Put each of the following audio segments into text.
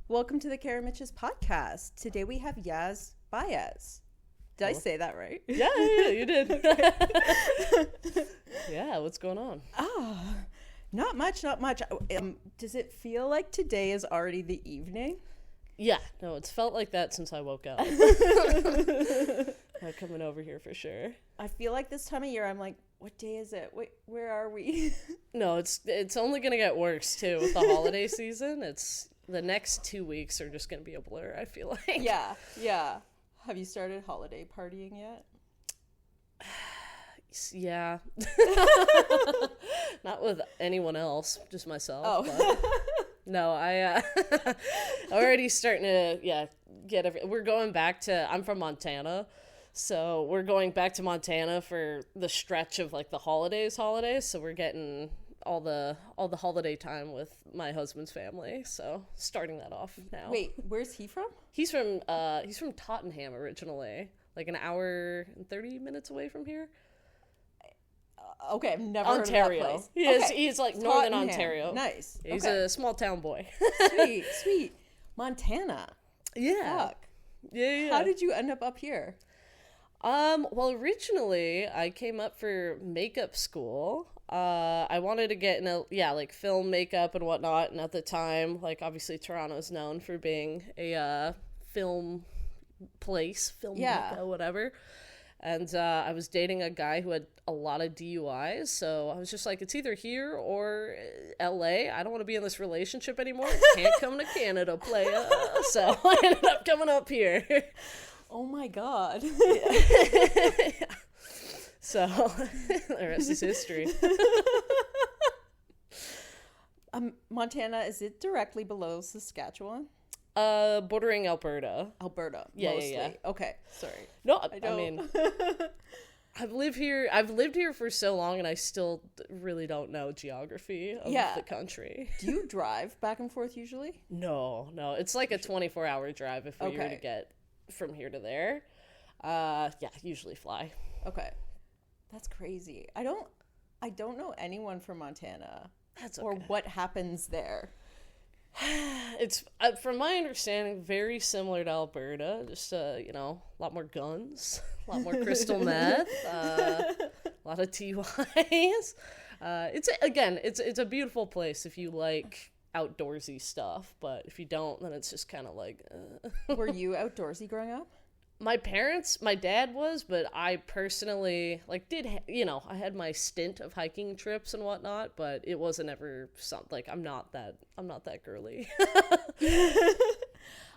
Welcome to the Mitches podcast. Today we have Yaz Baez. Did I say that right? Yeah, you did. Yeah, what's going on? Not much. Does it feel like today is already the evening? Yeah, no, it's felt like that since I woke up. I'm coming over here for sure. I feel like this time of year, I'm like, what day is it? Wait, where are we? No, it's only gonna get worse too with the holiday season. It's the next 2 weeks are just gonna be a blur, I feel like. Yeah. Have you started holiday partying yet? Yeah. Not with anyone else, just myself. Oh. But no, already starting to, we're going back to, I'm from Montana, so we're going back to Montana for the stretch of like the holidays, so we're getting all the holiday time with my husband's family, so starting that off now. Wait, where's he from? He's from Tottenham originally, like an hour and 30 minutes away from here. Okay, I've never Ontario. heard of that place. He's like Tottenham. northern Ontario. Nice. He's okay. a small town boy. Sweet. Montana. Yeah. Fuck. Yeah. How did you end up here? Well, originally I came up for makeup school. I wanted to get in film makeup and whatnot, and at the time, like, obviously Toronto's known for being a film mecca, whatever. And I was dating a guy who had a lot of DUIs, so I was just like, it's either here or LA. I don't want to be in this relationship anymore. Can't come to Canada, playa. So I ended up coming up here. Oh my God. Yeah. So the rest is history. Montana, is it directly below Saskatchewan? Bordering Alberta. Alberta, yeah, mostly. Yeah. Okay, sorry. No, I mean, I've lived here for so long, and I still really don't know geography of the country. Do you drive back and forth usually? No, it's like a 24-hour drive if we were to get from here to there. Usually fly. Okay. That's crazy. I don't know anyone from Montana. That's okay. Or what happens there. It's, from my understanding, very similar to Alberta. Just, a lot more guns, a lot more crystal meth, a lot of TYs. It's a beautiful place if you like outdoorsy stuff, but if you don't, then it's just kind of like... Were you outdoorsy growing up? My dad was, but I personally, I had my stint of hiking trips and whatnot, but it wasn't ever something, like, I'm not that girly.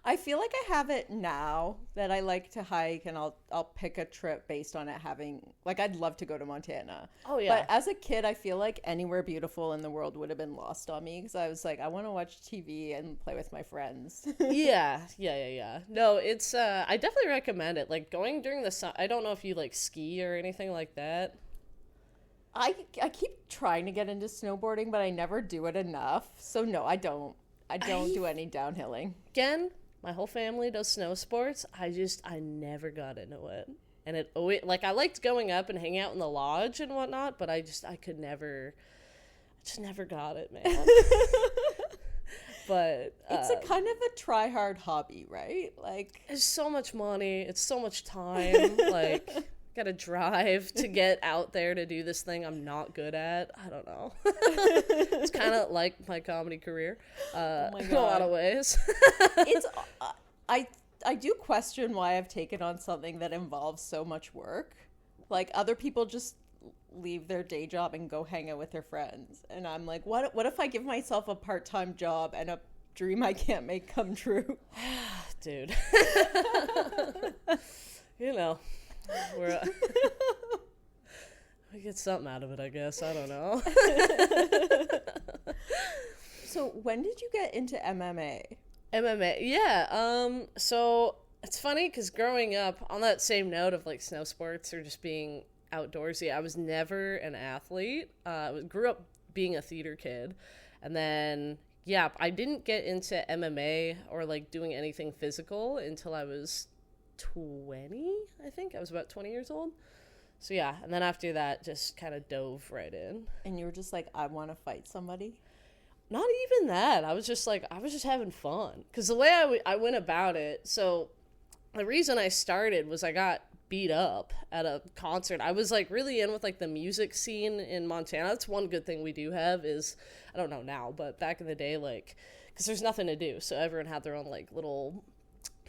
I feel like I have it now that I like to hike, and I'll pick a trip based on it having, like, I'd love to go to Montana. Oh, yeah. But as a kid, I feel like anywhere beautiful in the world would have been lost on me, because I was like, I want to watch TV and play with my friends. Yeah. No, it's, I definitely recommend it. Like, going during the summer, I don't know if you, like, ski or anything like that. I keep trying to get into snowboarding, but I never do it enough. So, no, I don't do any downhilling. Again, my whole family does snow sports. I never got into it. And I liked going up and hanging out in the lodge and whatnot, but I just never got it, man. But it's a kind of a try hard hobby, right? Like, it's so much money. It's so much time. Like, gotta drive to get out there to do this thing I'm not good at. I don't know. It's kind of like my comedy career, oh my God. in a lot of ways. It's I do question why I've taken on something that involves so much work. Like, other people just leave their day job and go hang out with their friends, and I'm like, what if I give myself a part-time job and a dream I can't make come true? Dude. We're we get something out of it, I guess. I don't know. So when did you get into MMA? MMA, yeah. So it's funny because growing up, on that same note of like snow sports or just being outdoorsy, I was never an athlete. Grew up being a theater kid, and then I didn't get into MMA or like doing anything physical until I was 20. I think I was about 20 years old. So yeah, and then after that, just kind of dove right in. And you were just like, I want to fight somebody? Not even that. I was just having fun. Because the way I went about it, so the reason I started was I got beat up at a concert. I was like really in with like the music scene in Montana. That's one good thing we do have is, I don't know now, but back in the day, like, because there's nothing to do. So everyone had their own like little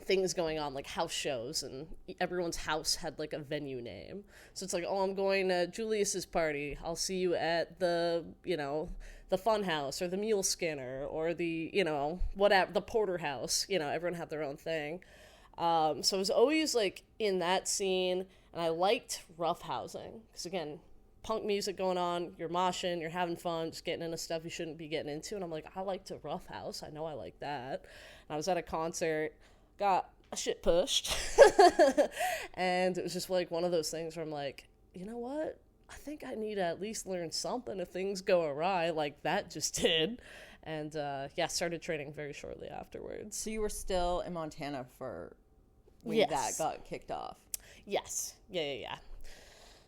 things going on, like house shows, and everyone's house had like a venue name. So it's like, oh, I'm going to Julius's party. I'll see you at the, the Fun House or the Mule Skinner or the, whatever, the Porter House. Everyone had their own thing. So I was always like in that scene, and I liked roughhousing because again, punk music going on, you're moshing, you're having fun, just getting into stuff you shouldn't be getting into. And I'm like, I like to roughhouse. I know I like that. And I was at a concert, got a shit pushed, and it was just like one of those things where I'm like, you know what? I think I need to at least learn something if things go awry like that just did. And started training very shortly afterwards. So you were still in Montana for when that got kicked off? Yes. Yeah.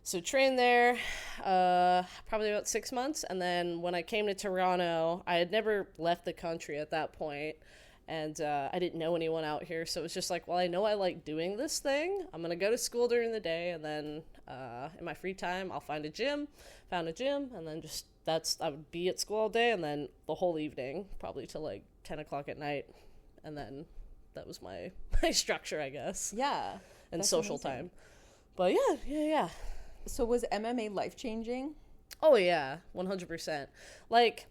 So trained there probably about 6 months. And then when I came to Toronto, I had never left the country at that point. And I didn't know anyone out here. So it was just like, well, I know I like doing this thing. I'm going to go to school during the day. And then in my free time, I'll find a gym. Found a gym. And then I would be at school all day. And then the whole evening, probably till like 10 o'clock at night. And then that was my structure, I guess. Yeah. And social time. But yeah. So was MMA life-changing? Oh, yeah. 100%. Like,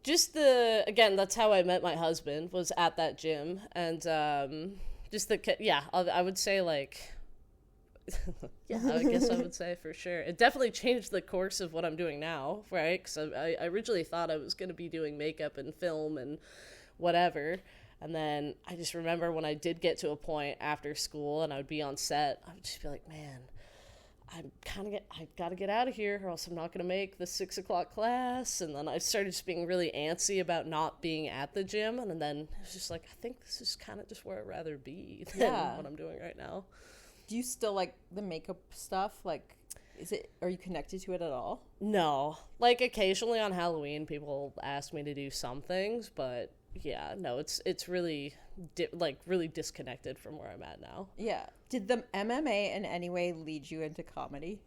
again, that's how I met my husband, was at that gym. And I would say, like, yeah, I guess I would say for sure. It definitely changed the course of what I'm doing now, right? Because I originally thought I was going to be doing makeup and film and whatever. And then I just remember when I did get to a point after school and I would be on set, I would just be like, man, I got to get out of here or else I'm not going to make the 6 o'clock class. And then I started just being really antsy about not being at the gym. And then it was just like, I think this is kind of just where I'd rather be than what I'm doing right now. Do you still like the makeup stuff? Like, are you connected to it at all? No. Like, occasionally on Halloween, people ask me to do some things, but yeah, no, it's really, really disconnected from where I'm at now. Yeah. Did the MMA in any way lead you into comedy?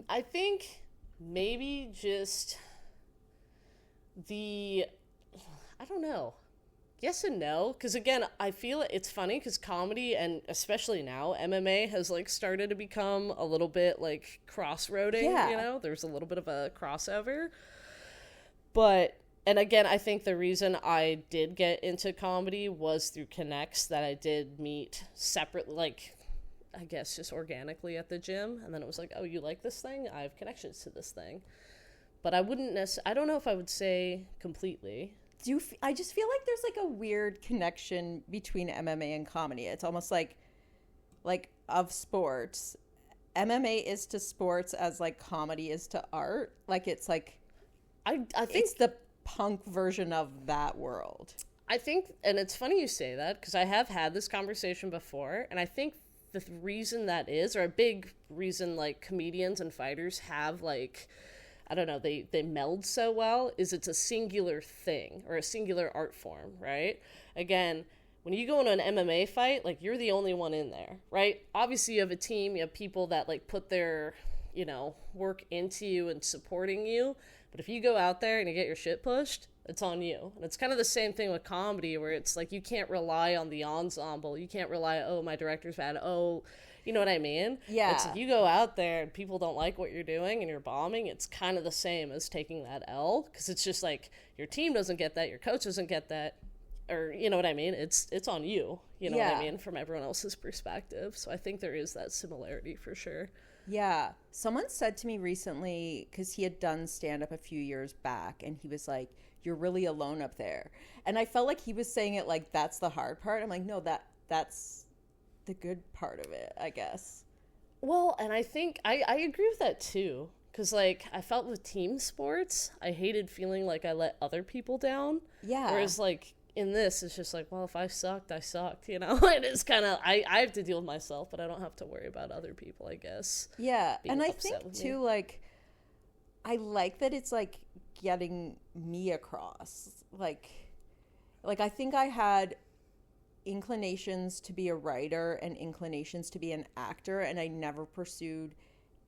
I think maybe just I don't know. Yes and no, because again, I feel it's funny because comedy, and especially now, MMA has like started to become a little bit like cross-roading, There's a little bit of a crossover. And again, I think the reason I did get into comedy was through connects that I did meet separately, like, I guess just organically at the gym. And then it was like, oh, you like this thing? I have connections to this thing. But I don't know if I would say completely. I just feel like there's like a weird connection between MMA and comedy. It's almost like of sports. MMA is to sports as like comedy is to art. Like it's like, I think it's the punk version of that world. I think, and it's funny you say that because I have had this conversation before, and I think the reason that is, or a big reason like comedians and fighters have like, I don't know, they meld so well, is it's a singular thing or a singular art form, right? Again, when you go into an MMA fight, like you're the only one in there, right? Obviously you have a team, you have people that like put their, work into you and supporting you. But if you go out there and you get your shit pushed, it's on you. And it's kind of the same thing with comedy where it's like you can't rely on the ensemble. You can't rely, oh, my director's bad. Oh, you know what I mean? Yeah. It's like you go out there and people don't like what you're doing and you're bombing. It's kind of the same as taking that L because it's just like your team doesn't get that, your coach doesn't get that, or you know what I mean? It's on you. You know what I mean? From everyone else's perspective. So I think there is that similarity for sure. Yeah. Someone said to me recently, because he had done stand-up a few years back, and he was like, you're really alone up there. And I felt like he was saying it like, that's the hard part. I'm like, no, that's the good part of it, I guess. Well, and I think, I agree with that too. Because, like, I felt with team sports, I hated feeling like I let other people down. Yeah. Whereas, like, in this, it's just like, well, if I sucked, I sucked, And it's kind of, I have to deal with myself, but I don't have to worry about other people, I guess. Yeah. And I think, too, like, I like that it's like getting me across. Like I think I had inclinations to be a writer and inclinations to be an actor, and I never pursued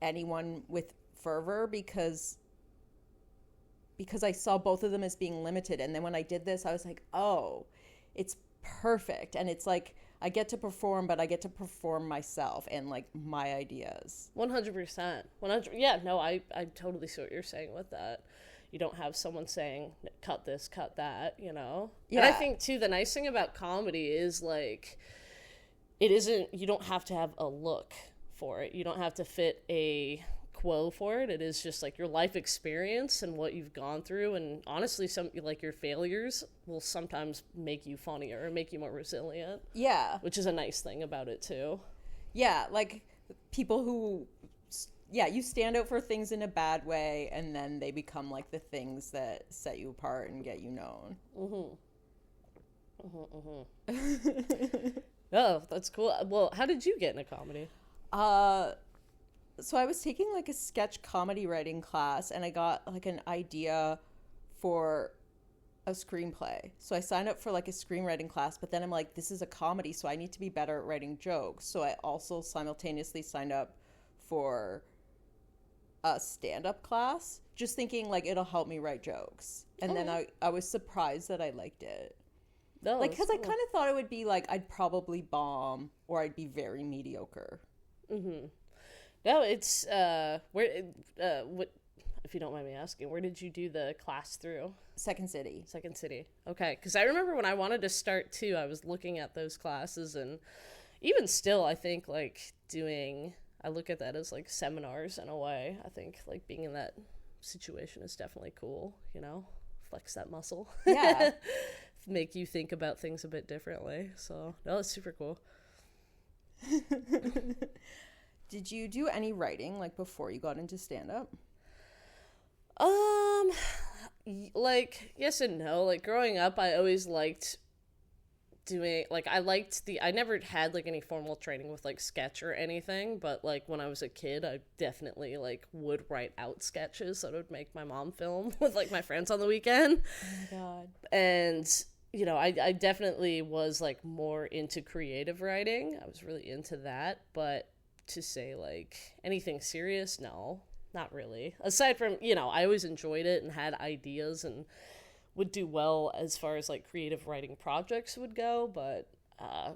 anyone with fervor because I saw both of them as being limited. And then when I did this, I was like, oh, it's perfect. And it's like I get to perform, but I get to perform myself and like my ideas. 100%. 100. Yeah, no, I totally see what you're saying with that. You don't have someone saying, cut this, cut that, you know? Yeah. And I think, too, the nice thing about comedy is, like, it isn't, you don't have to have a look for it. You don't have to fit a quo for it. It is just, like, your life experience and what you've gone through. And honestly, some, like, your failures will sometimes make you funnier or make you more resilient. Yeah. Which is a nice thing about it, too. Yeah, like, people who... Yeah, you stand out for things in a bad way, and then they become, like, the things that set you apart and get you known. Oh, that's cool. Well, how did you get into comedy? So I was taking, like, a sketch comedy writing class, and I got, like, an idea for a screenplay. So I signed up for, like, a screenwriting class, but then I'm like, this is a comedy, so I need to be better at writing jokes. So I also simultaneously signed up for a stand-up class, just thinking like it'll help me write jokes. And then I was surprised that I liked it. No, like, because cool. I kind of thought it would be like I'd probably bomb or I'd be very mediocre. No, it's where what, if you don't mind me asking, where did you do the class through? Second City. Okay, because I remember when I wanted to start too, I was looking at those classes, and even still, I think like I look at that as like seminars in a way. I think like being in that situation is definitely cool, you know, flex that muscle. Yeah. Make you think about things a bit differently. So, no, it's super cool. Did you do any writing like before you got into stand-up? Like, yes and no. Like, growing up, I always liked doing, like, I never had like any formal training with like sketch or anything, but like when I was a kid, I definitely like would write out sketches that would make my mom film with like my friends on the weekend. Oh my god. And you know, I definitely was like more into creative writing. I was really into that, but to say like anything serious, no, not really. Aside from, you know, I always enjoyed it and had ideas and would do well as far as like creative writing projects would go, but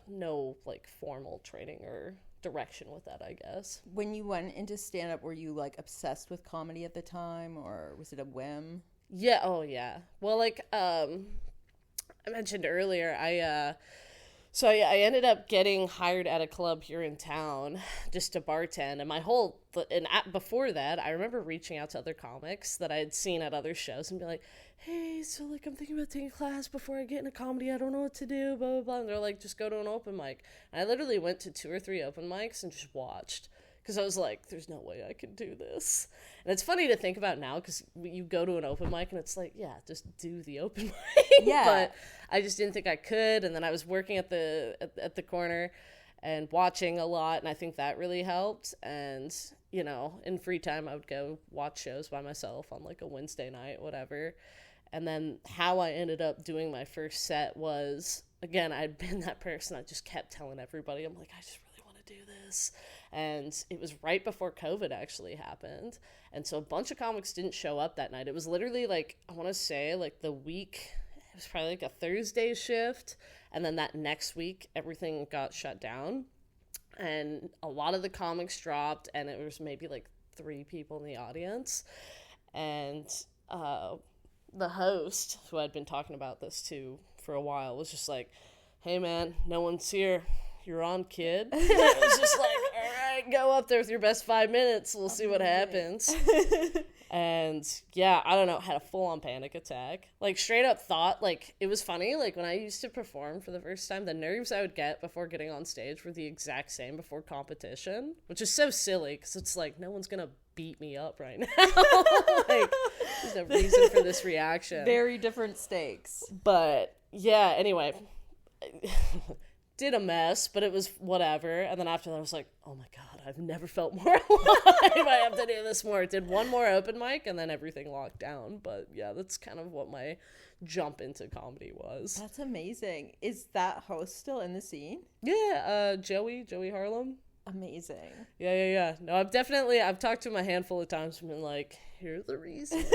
no like formal training or direction with that, I guess. When you went into stand-up, were you like obsessed with comedy at the time, or was it a whim? Yeah. Oh yeah. Well, like I mentioned earlier, so I ended up getting hired at a club here in town just to bartend, and before that, I remember reaching out to other comics that I had seen at other shows and be like, hey, so like I'm thinking about taking a class before I get into comedy. I don't know what to do, blah, blah, blah. And they're like, just go to an open mic. And I literally went to 2 or 3 open mics and just watched, because I was like, there's no way I can do this. And it's funny to think about now, because you go to an open mic and it's like, yeah, just do the open mic. Yeah. But I just didn't think I could. And then I was working at the corner and watching a lot, and I think that really helped. And, you know, in free time, I would go watch shows by myself on like a Wednesday night, whatever. And then how I ended up doing my first set was, again, I'd been that person. I just kept telling everybody, I'm like, I just really want to do this. And it was right before COVID actually happened. And so a bunch of comics didn't show up that night. It was literally like, I want to say like the week, it was probably like a Thursday shift. And then that next week, everything got shut down. And a lot of the comics dropped, and it was maybe like 3 people in the audience. And the host, who I'd been talking about this to for a while, was just like, hey man, no one's here. You're on, kid. And it was just like, all right, go up there with your best 5 minutes. We'll see what happens. And yeah, I don't know, had a full-on panic attack. Like, straight up thought, like, it was funny. Like, when I used to perform for the first time, the nerves I would get before getting on stage were the exact same before competition, which is so silly, because it's like, no one's going to beat me up right now. Like, there's no reason for this reaction. Very different stakes. But yeah, anyway, did a mess, but it was whatever. And then after that, I was like, oh my God, I've never felt more alive. I have to do this more. Did one more open mic, and then everything locked down. But yeah, that's kind of what my jump into comedy was. That's amazing. Is that host still in the scene? Yeah, Joey Harlem. Amazing. Yeah. No, I've talked to him a handful of times and been like, here's the reason.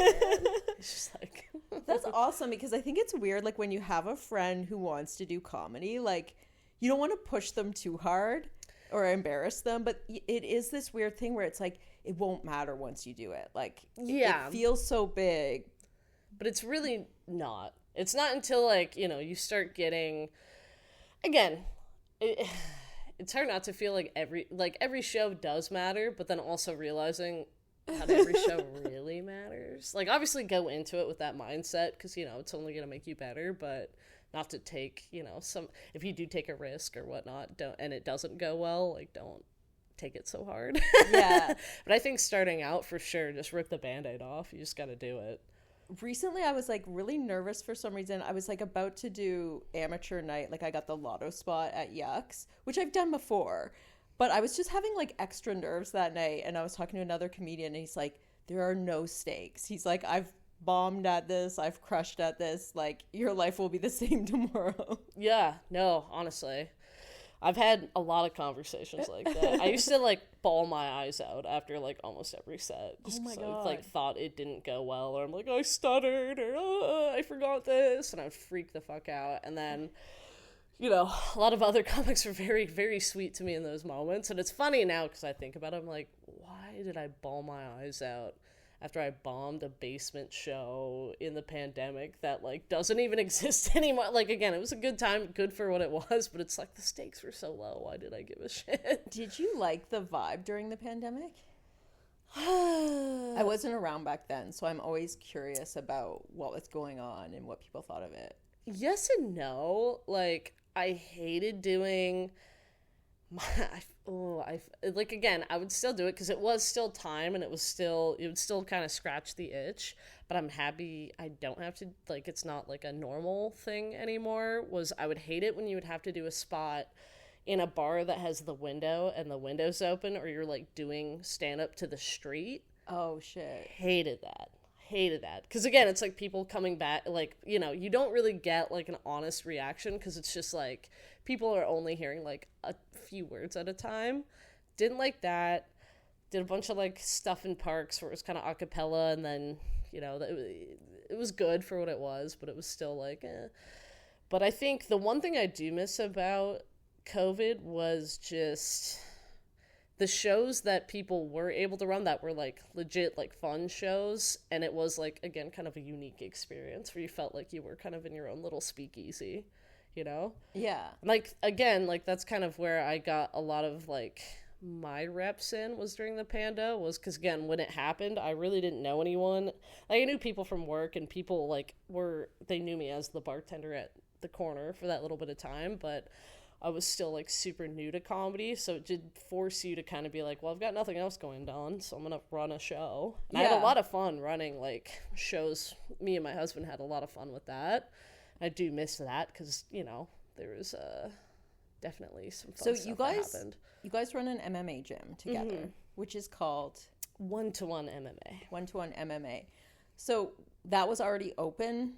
It's just like... That's awesome, because I think it's weird, like, when you have a friend who wants to do comedy, like, you don't want to push them too hard or embarrass them, but it is this weird thing where it's like, it won't matter once you do it. Like, yeah, it feels so big. But it's really not. It's not until, like, you know, you start getting... Again, it's hard not to feel like every show does matter, but then also realizing not every show really matters. Like, obviously go into it with that mindset, because, you know, it's only going to make you better, but not to take, you know, if you do take a risk or whatnot, and it doesn't go well, like, don't take it so hard. Yeah. But I think starting out, for sure, just rip the Band-Aid off. You just got to do it. Recently, I was, like, really nervous for some reason. I was, like, about to do amateur night. Like, I got the lotto spot at Yucks, which I've done before. But I was just having, like, extra nerves that night. And I was talking to another comedian, and he's like, there are no stakes. He's like, I've bombed at this. I've crushed at this. Like, your life will be the same tomorrow. Yeah, no, honestly. I've had a lot of conversations like that. I used to, like, bawl my eyes out after, like, almost every set. Just because I, like, thought it didn't go well. Or I'm like, I stuttered. Or, I forgot this. And I would freak the fuck out. And then, you know, a lot of other comics were very, very sweet to me in those moments. And it's funny now because I think about it. I'm like, why did I bawl my eyes out after I bombed a basement show in the pandemic that, like, doesn't even exist anymore? Like, again, it was a good time, good for what it was, but it's like the stakes were so low. Why did I give a shit? Did you like the vibe during the pandemic? I wasn't around back then, so I'm always curious about what was going on and what people thought of it. Yes and no. Like, I hated doing... like, again, I would still do it because it was still time and it would still kind of scratch the itch, but I'm happy I don't have to, like, it's not like a normal thing anymore. I would hate it when you would have to do a spot in a bar that has the window and the window's open, or you're, like, doing stand-up to the street. Oh, shit. Hated that. Because, again, it's like people coming back, like, you know, you don't really get, like, an honest reaction because it's just like people are only hearing, like, a few words at a time. Didn't like that. Did a bunch of, like, stuff in parks where it was kind of a cappella, and then, you know, it was good for what it was, but it was still like, eh. But I think the one thing I do miss about COVID was just the shows that people were able to run that were, like, legit, like, fun shows, and it was, like, again, kind of a unique experience where you felt like you were kind of in your own little speakeasy, you know? Yeah. Like, again, like, that's kind of where I got a lot of, like, my reps in was during the panda, was because, again, when it happened, I really didn't know anyone. Like, I knew people from work, and people, like, they knew me as the bartender at the corner for that little bit of time, but I was still, like, super new to comedy, so it did force you to kind of be like, well, I've got nothing else going on, so I'm gonna run a show. And I had a lot of fun running, like, shows. Me and my husband had a lot of fun with that. I do miss that, because, you know, there was definitely some fun stuff that happened. You guys run an MMA gym together, which is called... One-to-One MMA. One-to-One MMA. So that was already open,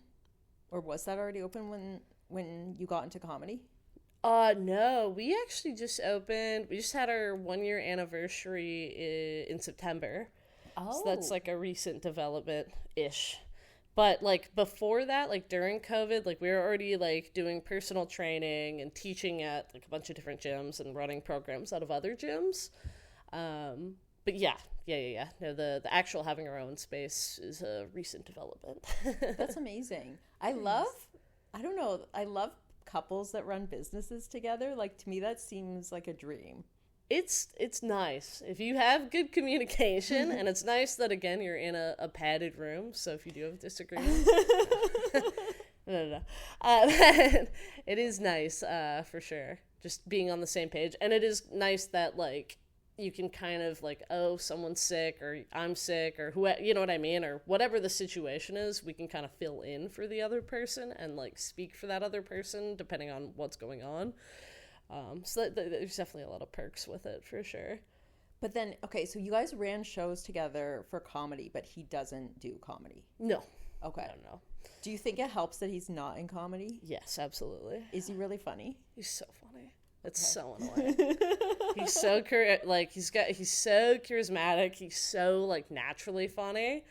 or was that already open when you got into comedy? No, we actually just opened. We just had our 1-year anniversary in September. Oh. So that's, like, a recent development-ish. But, like, before that, like, during COVID, like, we were already, like, doing personal training and teaching at, like, a bunch of different gyms and running programs out of other gyms. But yeah. No, the actual having our own space is a recent development. That's amazing. I love couples that run businesses together. Like, to me, that seems like a dream. It's nice if you have good communication, and it's nice that, again, you're in a padded room, so if you do have disagreements no. It is nice, for sure, just being on the same page. And it is nice that, like, you can kind of, like, oh, someone's sick, or I'm sick, or who, you know what I mean, or whatever the situation is, we can kind of fill in for the other person and, like, speak for that other person depending on what's going on. So there's definitely a lot of perks with it for sure. But then, okay, so you guys ran shows together for comedy, but he doesn't do comedy. No. Okay. I don't know. Do you think it helps that he's not in comedy? Yes, absolutely. Is he really funny? He's so funny. It's so annoying. He's so he's so charismatic. He's so like naturally funny.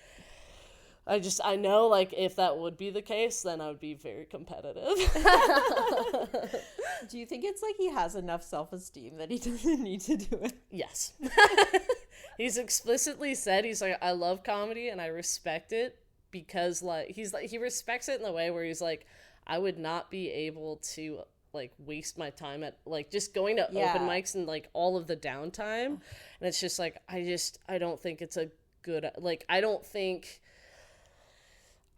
I know like if that would be the case, then I would be very competitive. Do you think it's like he has enough self-esteem that he doesn't need to do it? Yes. He's explicitly said, he's like, I love comedy and I respect it because like he respects it in the way where he's like, I would not be able to like waste my time at like just going to open mics and like all of the downtime. And it's just like I don't think it's a good, like I don't think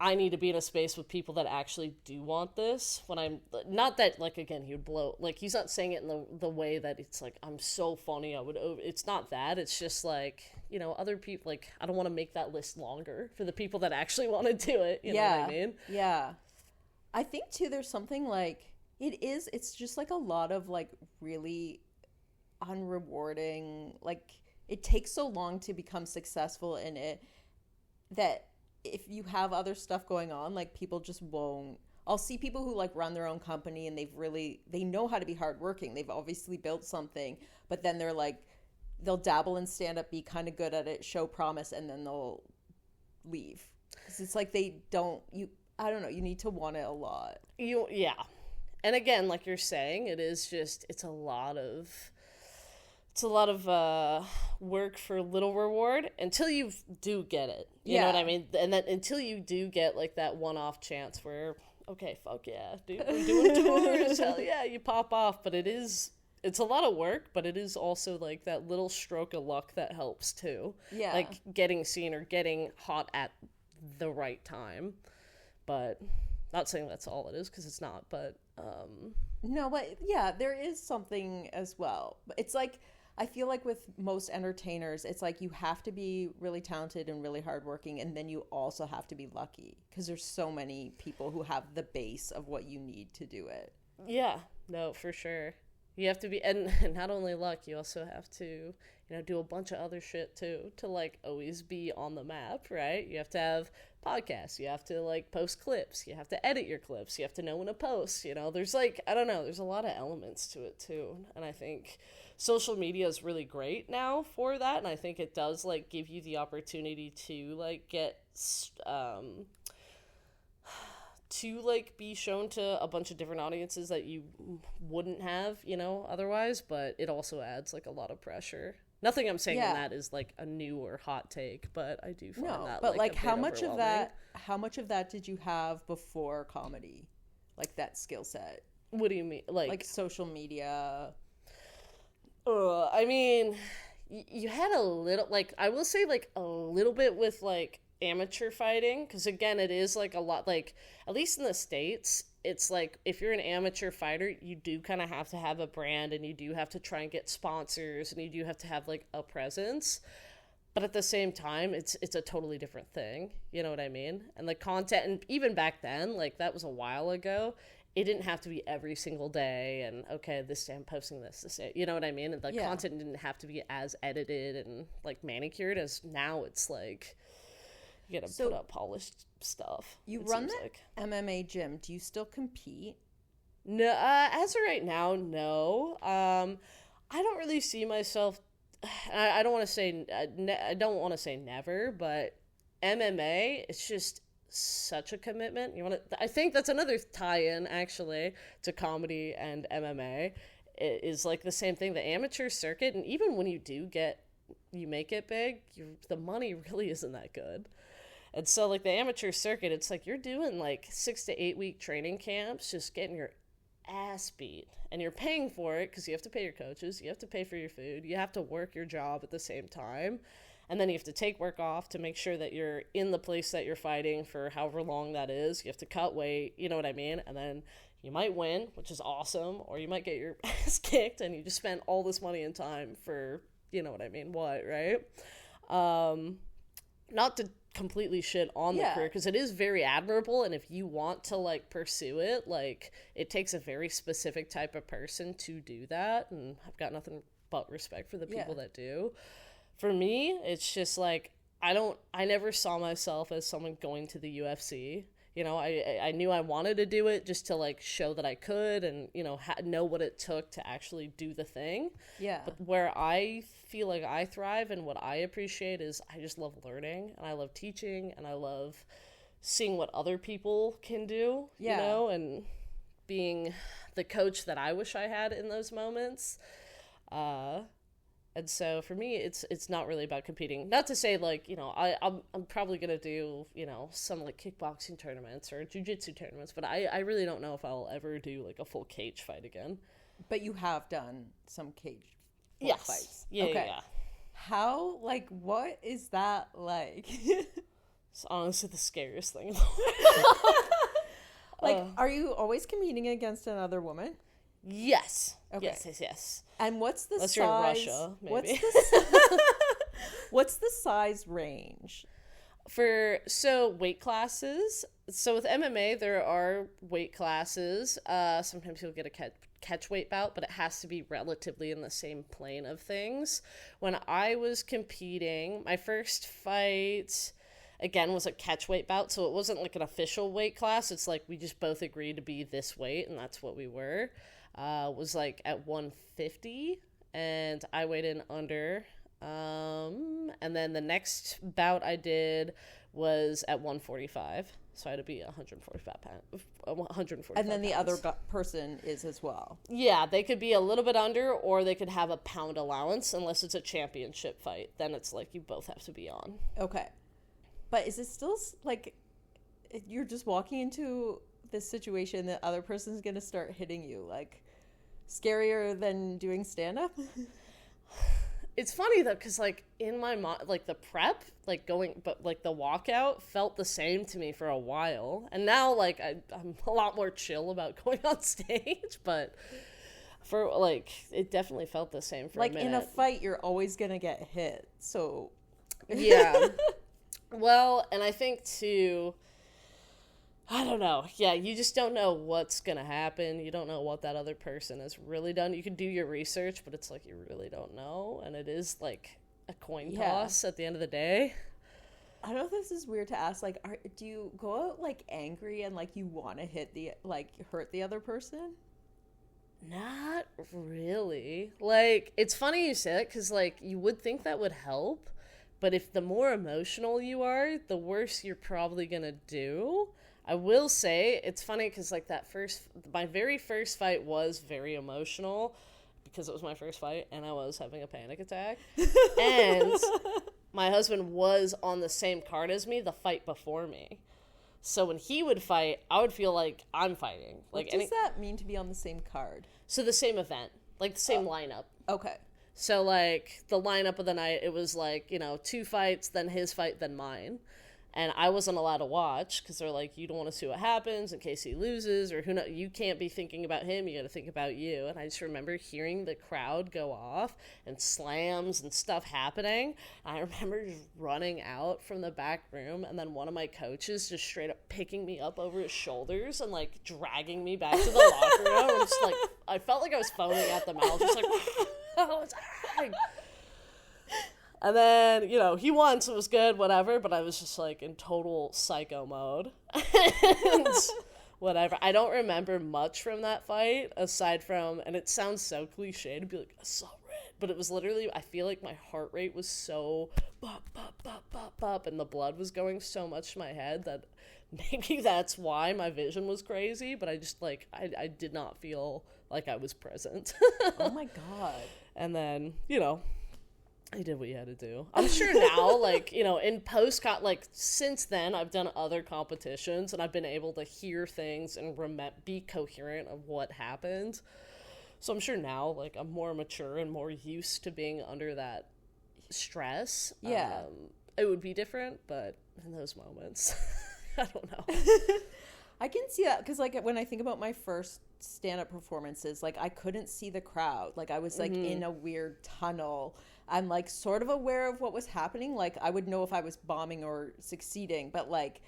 I need to be in a space with people that actually do want this. When I'm not that like again he would blow, like he's not saying it in the way that it's like I'm so funny it's not that. It's just like, you know, other people, like I don't want to make that list longer for the people that actually want to do it, you know what I mean? Yeah. I think too there's something like it's just like a lot of like really unrewarding, like it takes so long to become successful in it that if you have other stuff going on, like people just won't. I'll see people who like run their own company and they know how to be hardworking. They've obviously built something, but then they'll dabble in stand up, be kind of good at it, show promise, and then they'll leave. Because it's like I don't know, you need to want it a lot. Yeah. And again, like you're saying, it's a lot of work for little reward until you do get it. You know what I mean? And then until you do get like that one-off chance where, okay, fuck yeah, dude, we're doing tours, hell yeah, you pop off. But it's a lot of work, but it is also like that little stroke of luck that helps too. Yeah. Like getting seen or getting hot at the right time. But not saying that's all it is, because it's not, but no, but yeah, there is something as well. It's like I feel like with most entertainers, it's like you have to be really talented and really hardworking, and then you also have to be lucky, because there's so many people who have the base of what you need to do it. Yeah, no, for sure. You have to be, and not only luck, you also have to, you know, do a bunch of other shit too to like always be on the map, right? You have to have podcasts, you have to like post clips, you have to edit your clips, you have to know when to post, you know, there's like, I don't know, there's a lot of elements to it too. And I think social media is really great now for that. And I think it does like give you the opportunity to like get, to like be shown to a bunch of different audiences that you wouldn't have, you know, otherwise, but it also adds like a lot of pressure. Nothing I'm saying in that is like a new or hot take, but I do find that but like how much of that did you have before comedy? Like that skill set? What do you mean? Like social media? I mean, you had a little, like, I will say like a little bit with like amateur fighting, because again it is like a lot, like at least in the States it's like if you're an amateur fighter you do kind of have to have a brand, and you do have to try and get sponsors, and you do have to have like a presence, but at the same time it's a totally different thing, you know what I mean? And like content, and even back then, like that was a while ago, it didn't have to be every single day and okay, this day I'm posting this day, you know what I mean? And the content didn't have to be as edited and like manicured as now. It's like you gotta put up polished stuff. You run that MMA gym. Do you still compete? No, as of right now, no. I don't really see myself. I don't want to say. I don't want to say never, but MMA, it's just such a commitment. I think that's another tie-in actually to comedy and MMA. It is like the same thing. The amateur circuit, and even when you make it big, the money really isn't that good. And so, like, the amateur circuit, it's like you're doing, like, 6 to 8 week training camps, just getting your ass beat. And you're paying for it because you have to pay your coaches, you have to pay for your food, you have to work your job at the same time. And then you have to take work off to make sure that you're in the place that you're fighting for however long that is. You have to cut weight, you know what I mean? And then you might win, which is awesome, or you might get your ass kicked and you just spent all this money and time for, you know what I mean, what, right? Not to completely shit on the career, because it is very admirable, and if you want to like pursue it, like it takes a very specific type of person to do that, and I've got nothing but respect for the people that do. For me, it's just like I never saw myself as someone going to the UFC. You know, I knew I wanted to do it just to like show that I could, and you know, know what it took to actually do the thing. Yeah. But where I feel like I thrive and what I appreciate is I just love learning, and I love teaching, and I love seeing what other people can do. You know, and being the coach that I wish I had in those moments. And so for me, it's not really about competing. Not to say like, you know, I'm probably gonna do, you know, some like kickboxing tournaments or jiu-jitsu tournaments, but I really don't know if I'll ever do like a full cage fight again. But you have done some cage fights. Yeah, okay. Yeah. How, like, what is that like? It's honestly the scariest thing. Like, are you always competing against another woman? Yes. Okay. Yes. And what's the Unless size? you're in Russia, maybe. What's the size range? So weight classes. So with MMA, there are weight classes. Sometimes you'll get a catch weight bout, but it has to be relatively in the same plane of things. When I was competing, my first fight, again, was a catch weight bout, so it wasn't like an official weight class. It's like we just both agreed to be this weight, and that's what we were. Was like at 150, and I weighed in under. And then the next bout I did was at 145, so I had to be 145 pounds. And then the other person is as well. Yeah, they could be a little bit under, or they could have a pound allowance, unless it's a championship fight. Then it's like you both have to be on. Okay. But is it still, like, you're just walking into this situation, the other person's going to start hitting you, like, scarier than doing stand-up? It's funny, though, because, like, in my mind, like, the prep, like, but, like, the walkout felt the same to me for a while. And now, like, I'm a lot more chill about going on stage, but for, like, it definitely felt the same for a minute. Like, in a fight, you're always going to get hit, so... Yeah. Well, and I think, too, I don't know. Yeah, you just don't know what's going to happen. You don't know what that other person has really done. You can do your research, but it's like you really don't know. And it is like a coin toss at the end of the day. I don't know if this is weird to ask. Like, do you go out, like, angry and, like, you want to hurt the other person? Not really. Like, it's funny you say that because, like, you would think that would help. But if the more emotional you are, the worse you're probably going to do. I will say, it's funny because, like, my very first fight was very emotional because it was my first fight and I was having a panic attack. And my husband was on the same card as me the fight before me. So when he would fight, I would feel like I'm fighting. Like, what does that mean to be on the same card? So the same event, like the same lineup. Okay. So, like, the lineup of the night, it was, like, you know, 2 fights, then his fight, then mine. And I wasn't allowed to watch because they're like, you don't want to see what happens in case he loses, or who knows, you can't be thinking about him, you got to think about you. And I just remember hearing the crowd go off and slams and stuff happening. And I remember just running out from the back room, and then one of my coaches just straight up picking me up over his shoulders and, like, dragging me back to the locker room. And just, like, I felt like I was foaming at the mouth, just like, oh, it's hurting. And then, you know, he won, so it was good, whatever, but I was just, like, in total psycho mode. And whatever. I don't remember much from that fight, aside from, and it sounds so cliche to be like, I saw red, but it was literally, I feel like my heart rate was so bop, bop, bop, bop, bop, and the blood was going so much to my head that maybe that's why my vision was crazy, but I just, like, I did not feel like I was present. Oh, my God. And then, you know, I did what you had to do. I'm sure now, like, you know, in like, since then, I've done other competitions, and I've been able to hear things and be coherent of what happened. So I'm sure now, like, I'm more mature and more used to being under that stress. Yeah. It would be different, but in those moments, I don't know. I can see that because, like, when I think about my first stand-up performances, like, I couldn't see the crowd. Like, I was, like, in a weird tunnel. I'm like sort of aware of what was happening. Like I would know if I was bombing or succeeding, but like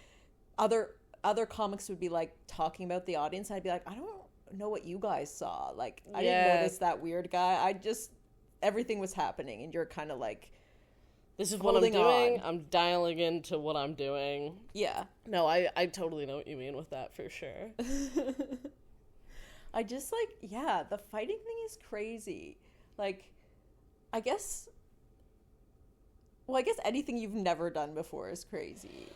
other comics would be like talking about the audience. I'd be like, I don't know what you guys saw. Like I didn't notice that weird guy. Everything was happening, and you're kind of like, this is what I'm doing. I'm dialing into what I'm doing. Yeah. No, I totally know what you mean with that for sure. I just like, yeah, the fighting thing is crazy. Like, I guess anything you've never done before is crazy.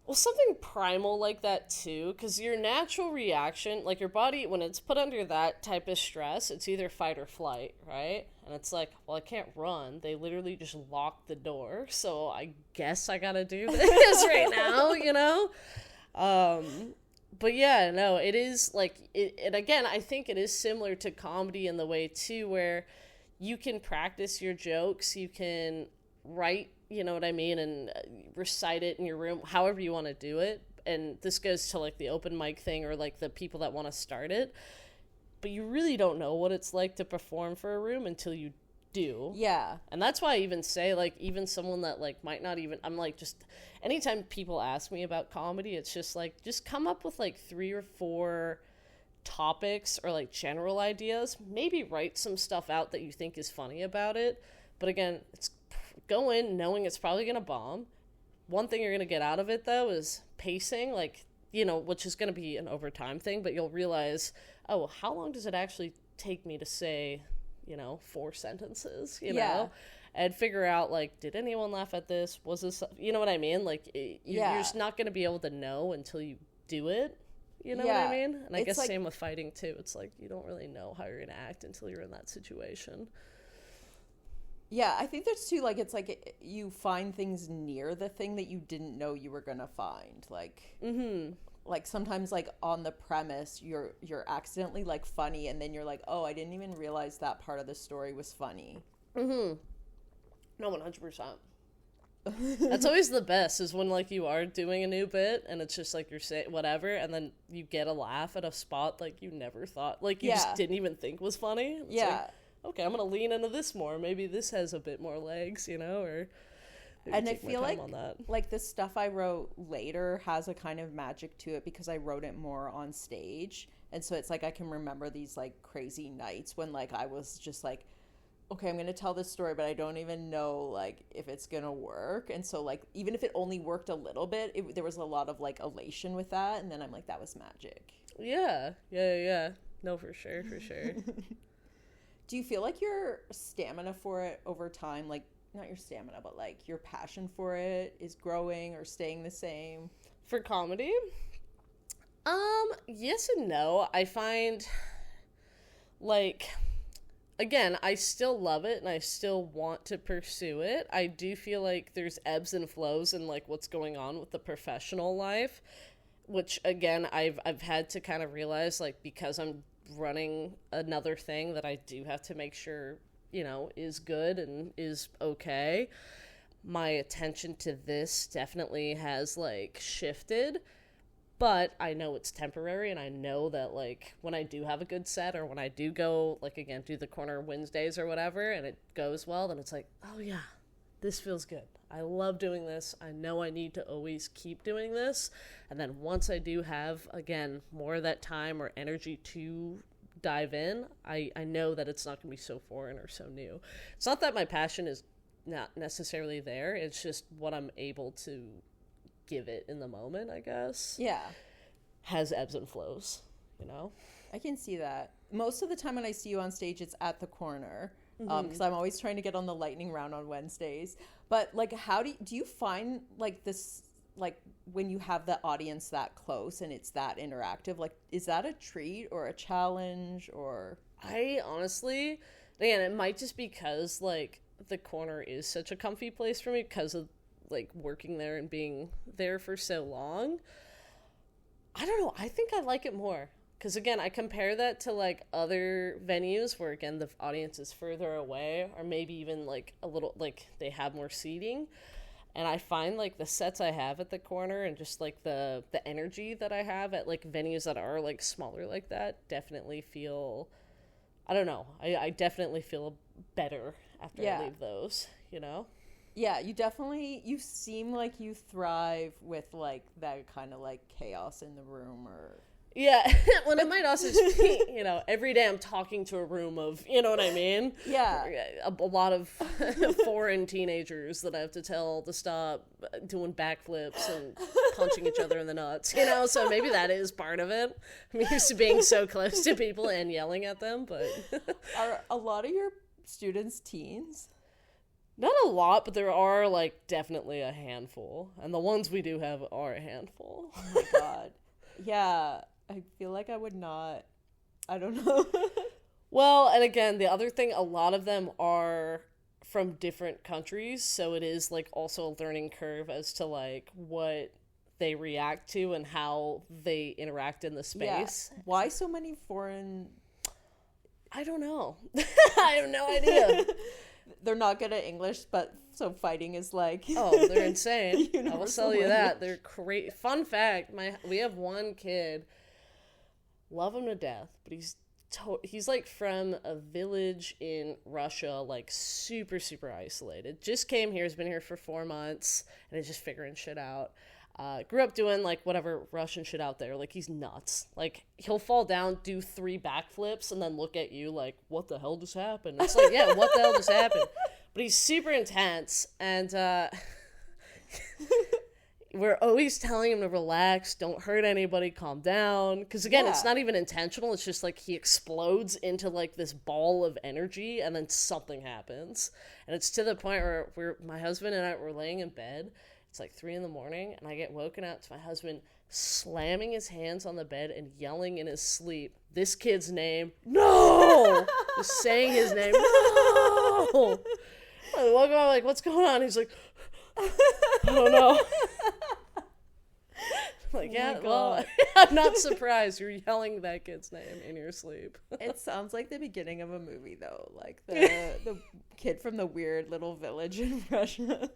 Well, something primal like that too, because your natural reaction, like your body, when it's put under that type of stress, it's either fight or flight, right? And it's like, well, I can't run. They literally just locked the door, so I guess I gotta do this right now, you know? But yeah, no, it is like, and again, I think it is similar to comedy in the way too, where you can practice your jokes, you can write, you know what I mean, and recite it in your room, however you want to do it. And this goes to like the open mic thing or like the people that want to start it. But you really don't know what it's like to perform for a room until you do. Yeah. And that's why I even say, like, even someone that like might not even, I'm like, just anytime people ask me about comedy, it's just like, just come up with like 3 or 4 topics or like general ideas. Maybe write some stuff out that you think is funny about it. But again, it's go in knowing it's probably going to bomb. One thing you're going to get out of it, though, is pacing, like, you know, which is going to be an overtime thing, but you'll realize, oh, how long does it actually take me to say, you know, 4 sentences, you know? And figure out, like, did anyone laugh at this? Was this, you know what I mean? Like, you're just not going to be able to know until you do it. You know what I mean? And I guess like, same with fighting, too. It's like, you don't really know how you're going to act until you're in that situation. Yeah, I think there's too, like, it's like you find things near the thing that you didn't know you were gonna find. Like, like sometimes, like, on the premise, you're accidentally, like, funny, and then you're like, oh, I didn't even realize that part of the story was funny. No, 100%. That's always the best, is when, like, you are doing a new bit, and it's just, like, you're saying whatever, and then you get a laugh at a spot, like, you never thought, like, you just didn't even think was funny. It's like, okay, I'm gonna lean into this more. Maybe this has a bit more legs, you know, or and I feel like the stuff I wrote later has a kind of magic to it because I wrote it more on stage, and so it's like I can remember these like crazy nights when like I was just like, okay, I'm gonna tell this story, but I don't even know like if it's gonna work, and so like even if it only worked a little bit, there was a lot of like elation with that, and then I'm like, that was magic. Yeah. No, for sure. Do you feel like your stamina for it over time, like not your stamina, but like your passion for it is growing or staying the same? For comedy? Yes and no. I find, like, again, I still love it and I still want to pursue it. I do feel like there's ebbs and flows in like what's going on with the professional life, which again, I've had to kind of realize, like, because I'm running another thing that I do have to make sure, you know, is good and is okay. My attention to this definitely has like shifted, but I know it's temporary, and I know that like when I do have a good set, or when I do go like again do the corner Wednesdays or whatever and it goes well, then it's like, oh yeah, this feels good. I love doing this. I know I need to always keep doing this. And then once I do have, again, more of that time or energy to dive in, I know that it's not going to be so foreign or so new. It's not that my passion is not necessarily there. It's just what I'm able to give it in the moment, I guess. Yeah. Has ebbs and flows, you know? I can see that. Most of the time when I see you on stage, it's at the corner. Because I'm always trying to get on the lightning round on Wednesdays. But like, how do you find like this, like when you have the audience that close and it's that interactive, like, is that a treat or a challenge? Or I honestly, again, it might just because like the corner is such a comfy place for me because of like working there and being there for so long. I don't know. I think I like it more. Because, again, I compare that to, like, other venues where, again, the audience is further away, or maybe even, like, a little, like, they have more seating. And I find, like, the sets I have at the corner and just, like, the energy that I have at, like, venues that are, like, smaller like that definitely feel, I don't know. I definitely feel better after I leave those, you know? Yeah, you seem like you thrive with, like, that kind of, like, chaos in the room, or... Yeah, when it might also just be, you know, every day I'm talking to a room of, you know what I mean? Yeah. A lot of foreign teenagers that I have to tell to stop doing backflips and punching each other in the nuts, you know? So maybe that is part of it. I'm used to being so close to people and yelling at them, but... Are a lot of your students teens? Not a lot, but there are, like, definitely a handful. And the ones we do have are a handful. Oh my god. Yeah. I feel like I would not. I don't know. Well, and again, the other thing, a lot of them are from different countries, so it is, like, also a learning curve as to, like, what they react to and how they interact in the space. Yeah. Why so many foreign... I don't know. I have no idea. They're not good at English, but so fighting is like... Oh, they're insane. I will universal tell you that. language. They're crazy. Fun fact, we have one kid... Love him to death, but he's like from a village in Russia, like super, super isolated. Just came here, has been here for 4 months, and is just figuring shit out. Grew up doing like whatever Russian shit out there. Like, he's nuts. Like, he'll fall down, do 3 backflips, and then look at you like, what the hell just happened? It's like, yeah, what the hell just happened? But he's super intense, and we're always telling him to relax, don't hurt anybody, calm down. Because, again, It's not even intentional. It's just, like, he explodes into, like, this ball of energy, and then something happens. And it's to the point where my husband and I were laying in bed. It's, like, 3 a.m, and I get woken up to my husband slamming his hands on the bed and yelling in his sleep, this kid's name, no! Just saying his name, no! I woke up, I'm like, what's going on? He's like, I don't know. Like, yeah, well, I'm not surprised you're yelling that kid's name in your sleep. It sounds like the beginning of a movie, though. Like the kid from the weird little village in Russia.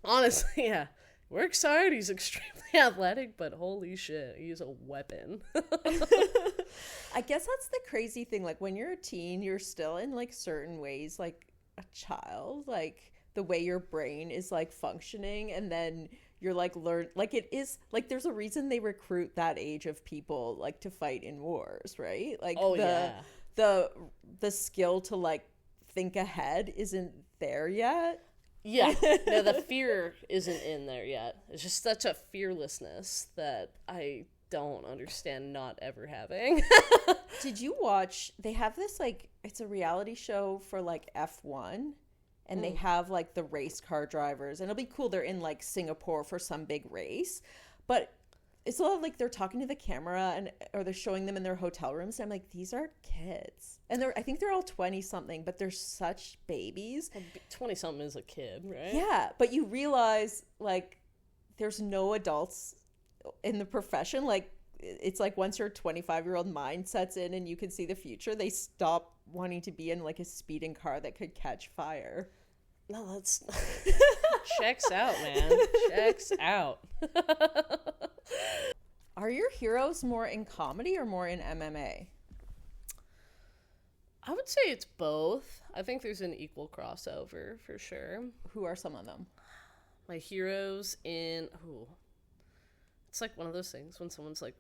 Honestly, yeah. Works hard. He's extremely athletic, but holy shit, he's a weapon. I guess that's the crazy thing. Like, when you're a teen, you're still in, like, certain ways, like, a child. Like, the way your brain is, like, functioning, and then you're, like, like, it is, like, there's a reason they recruit that age of people, like, to fight in wars, right? Like, the skill to, like, think ahead isn't there yet. Yeah, no, the fear isn't in there yet. It's just such a fearlessness that I don't understand not ever having. Did you watch, they have this, like, it's a reality show for, like, F1, and they have, like, the race car drivers, and it'll be cool, they're in, like, Singapore for some big race, but it's a lot of, like, they're talking to the camera, or they're showing them in their hotel rooms, and I'm like, these are kids, and I think they're all 20-something, but they're such babies. 20-something is a kid, right? Yeah, but you realize, like, there's no adults in the profession. Like, it's like once your 25-year-old mind sets in and you can see the future, they stop wanting to be in, like, a speeding car that could catch fire. No, that's... Checks out, man. Checks out. Are your heroes more in comedy or more in MMA? I would say it's both. I think there's an equal crossover, for sure. Who are some of them? My heroes in... Ooh. It's like one of those things when someone's like,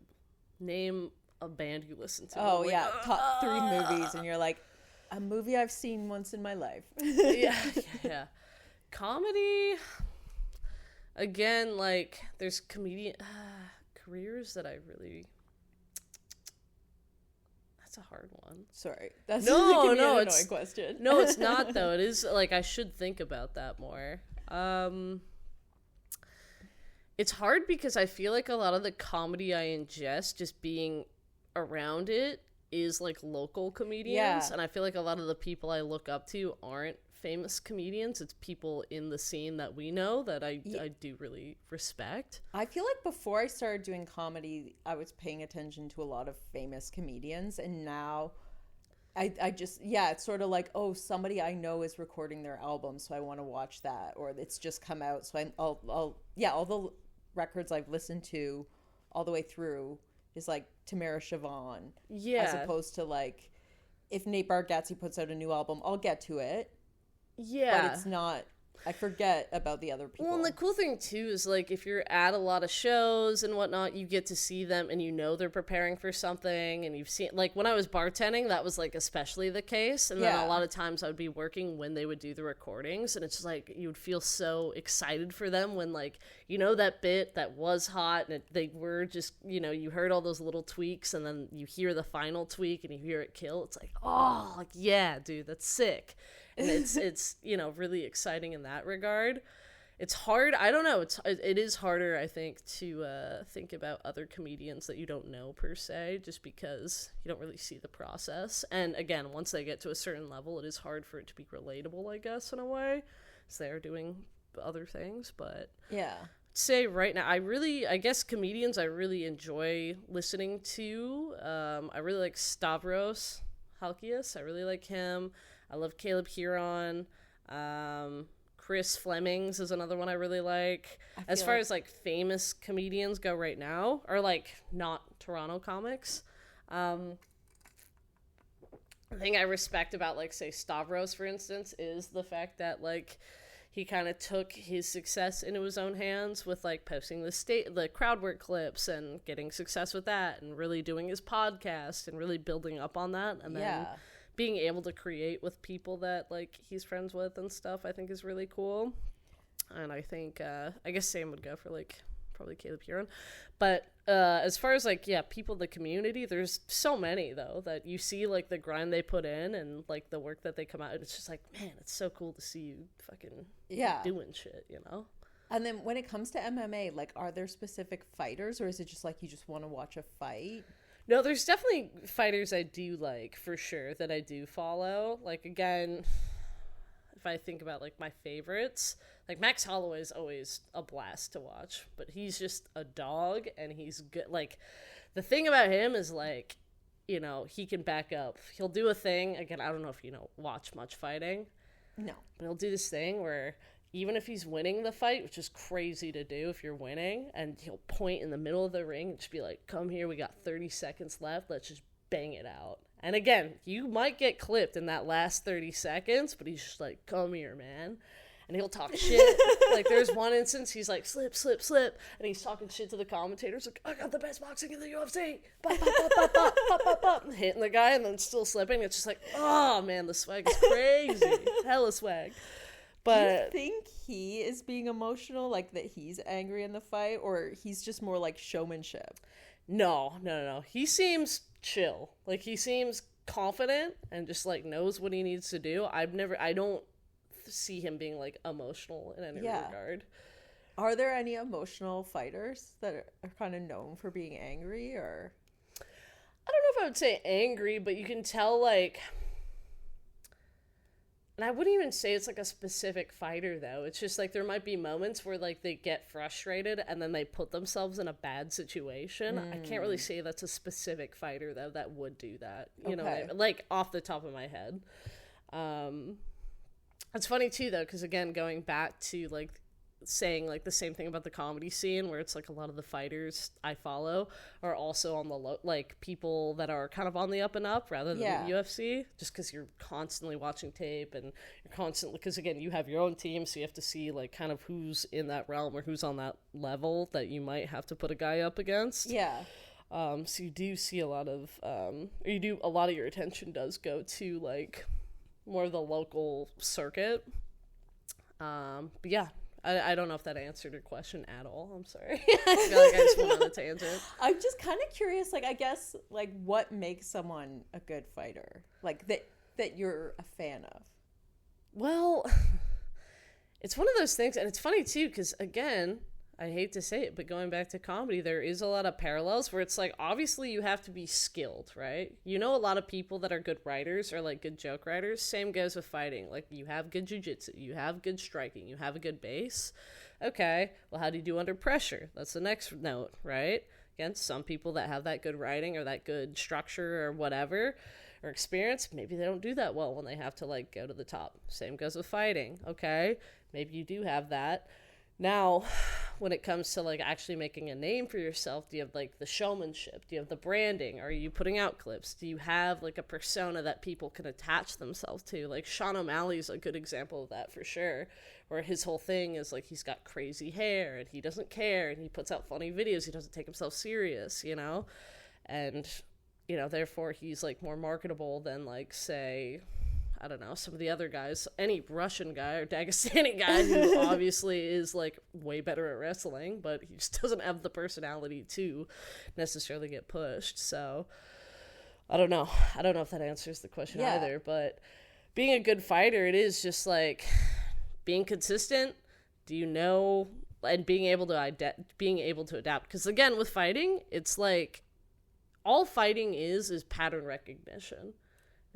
name a band you listen to. Oh, like, yeah. Top 3 movies, and you're like, a movie I've seen once in my life. Yeah. Comedy... Again, like, there's comedian... careers that I really... That's a hard one. Sorry. That's no, an annoying it's question. No, it's not, though. It is, like, I should think about that more. It's hard because I feel like a lot of the comedy I ingest, just being around it, is, like, local comedians. Yeah. And I feel like a lot of the people I look up to aren't famous comedians. It's people in the scene that we know that I do really respect. I feel like before I started doing comedy, I was paying attention to a lot of famous comedians, and now I just, it's sort of like, oh, somebody I know is recording their album, so I want to watch that, or it's just come out, so all the records I've listened to all the way through is like Tamara Siobhan, as opposed to, like, if Nate Bargatze puts out a new album, I'll get to it. Yeah. But it's not I forget about the other people. Well, and the cool thing, too, is, like, if you're at a lot of shows and whatnot, you get to see them and you know they're preparing for something, and you've seen, like, when I was bartending, that was, like, especially the case, and then a lot of times I would be working when they would do the recordings, and it's just, like, you would feel so excited for them when, like, you know that bit that was hot, and they were just, you know, you heard all those little tweaks, and then you hear the final tweak, and you hear it kill, it's like, oh, like, yeah, dude, that's sick. And it's you know, really exciting in that regard. It's hard. I don't know. It is harder, I think, to think about other comedians that you don't know per se, just because you don't really see the process. And again, once they get to a certain level, it is hard for it to be relatable, I guess, in a way, because they're doing other things. But yeah, say right now, I guess comedians I really enjoy listening to. I really like Stavros Halkias. I really like him. I love Caleb Huron. Chris Flemings is another one I really like. As far as, like, famous comedians go right now, or, like, not Toronto comics, the thing I respect about, like, say, Stavros, for instance, is the fact that, like, he kind of took his success into his own hands with, like, posting the crowd work clips and getting success with that, and really doing his podcast and really building up on that, and then being able to create with people that, like, he's friends with and stuff, I think is really cool. And I think, I guess same would go for, like, probably Caleb Huron. But as far as, like, people in the community, there's so many, though, that you see, like, the grind they put in and, like, the work that they come out. And it's just like, man, it's so cool to see you fucking doing shit, you know? And then when it comes to MMA, like, are there specific fighters, or is it just, like, you just want to watch a fight? No, there's definitely fighters I do like, for sure, that I do follow. Like, again, if I think about, like, my favorites, like, Max Holloway's always a blast to watch, but he's just a dog, and he's good. Like, the thing about him is, like, you know, he can back up. He'll do a thing, again, I don't know if you know, watch much fighting. No. But he'll do this thing where even if he's winning the fight, which is crazy to do if you're winning, and he'll point in the middle of the ring and just be like, come here, we got 30 seconds left, let's just bang it out. And again, you might get clipped in that last 30 seconds, but he's just like, come here, man. And he'll talk shit. Like, there's one instance, he's like, slip, slip, slip, and he's talking shit to the commentators, like, I got the best boxing in the UFC, bop, bop, bop, bop, bop, bop, bop, bop, and hitting the guy, and then still slipping. It's just like, oh, man, the swag is crazy. Hella swag. But do you think he is being emotional, like that he's angry in the fight, or he's just more like showmanship? No. He seems chill. Like, he seems confident and just, like, knows what he needs to do. I don't see him being, like, emotional in any regard. Are there any emotional fighters that are kind of known for being angry, or? I don't know if I would say angry, but you can tell, like, and I wouldn't even say it's, like, a specific fighter, though. It's just, like, there might be moments where, like, they get frustrated and then they put themselves in a bad situation. I can't really say that's a specific fighter, though, that would do that. You know, like, off the top of my head. It's funny, too, though, because, again, going back to, like, saying, like, the same thing about the comedy scene, where it's, like, a lot of the fighters I follow are also on the like, people that are kind of on the up and up rather than the UFC, just because you're constantly watching tape, and you're constantly, because, again, you have your own team, so you have to see, like, kind of who's in that realm or who's on that level that you might have to put a guy up against. So you do see a lot of a lot of your attention does go to, like, more of the local circuit. But yeah, I don't know if that answered your question at all. I'm sorry. I feel like I just went on a tangent. I'm just kind of curious, like, I guess, like, what makes someone a good fighter? Like, that you're a fan of? Well, it's one of those things, and it's funny, too, because, again, I hate to say it, but going back to comedy, there is a lot of parallels where it's like, obviously you have to be skilled, right? You know, a lot of people that are good writers or, like, good joke writers. Same goes with fighting. Like, you have good jiu-jitsu, you have good striking, you have a good base. Okay, well, how do you do under pressure? That's the next note, right? Again, some people that have that good writing or that good structure or whatever, or experience, maybe they don't do that well when they have to, like, go to the top. Same goes with fighting, okay? Maybe you do have that. Now, when it comes to like actually making a name for yourself, do you have like the showmanship? Do you have the branding? Are you putting out clips? Do you have like a persona that people can attach themselves to? Like Sean O'Malley's a good example of that for sure, where his whole thing is like he's got crazy hair and he doesn't care and he puts out funny videos. He doesn't take himself serious, you know? And, you know, therefore he's like more marketable than like, say, I don't know, some of the other guys, any Russian guy or Dagestani guy who obviously is like way better at wrestling, but he just doesn't have the personality to necessarily get pushed. So I don't know if that answers the question either, but being a good fighter, it is just like being consistent. Do you know, and being able to adapt. Because again, with fighting, it's like all fighting is pattern recognition,